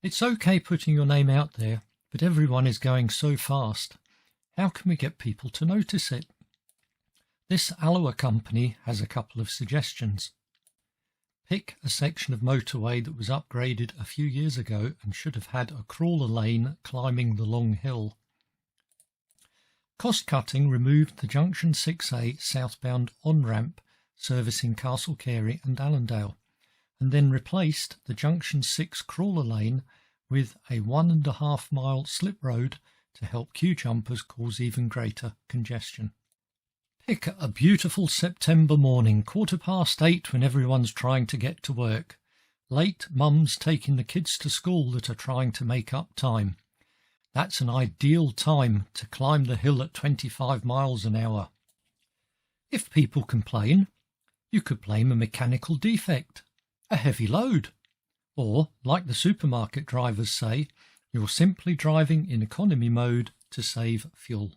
It's okay putting your name out there, but everyone is going so fast. How can we get people to notice it? This Alloa company has a couple of suggestions. Pick a section of motorway that was upgraded a few years ago and should have had a crawler lane climbing the long hill. Cost cutting removed the Junction 6A southbound on-ramp servicing Castlecary and Allandale, and then replaced the Junction 6 crawler lane with a 1.5 mile slip road to help queue jumpers cause even greater congestion. Pick a beautiful September morning, 8:15 when everyone's trying to get to work. Late mums taking the kids to school that are trying to make up time. That's an ideal time to climb the hill at 25 miles an hour. If people complain, you could blame a mechanical defect, a heavy load, or, like the supermarket drivers say, you're simply driving in economy mode to save fuel.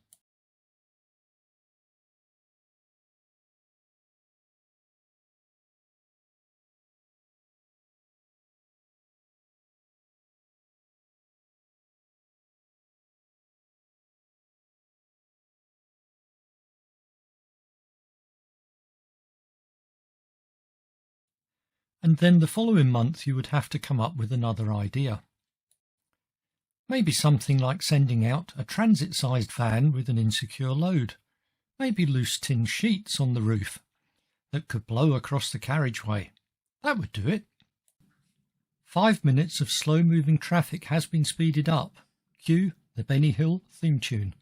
And then the following month you would have to come up with another idea. Maybe something like sending out a transit-sized van with an insecure load, maybe loose tin sheets on the roof that could blow across the carriageway. That would do it. 5 minutes of slow-moving traffic has been speeded up. Cue the Benny Hill theme tune.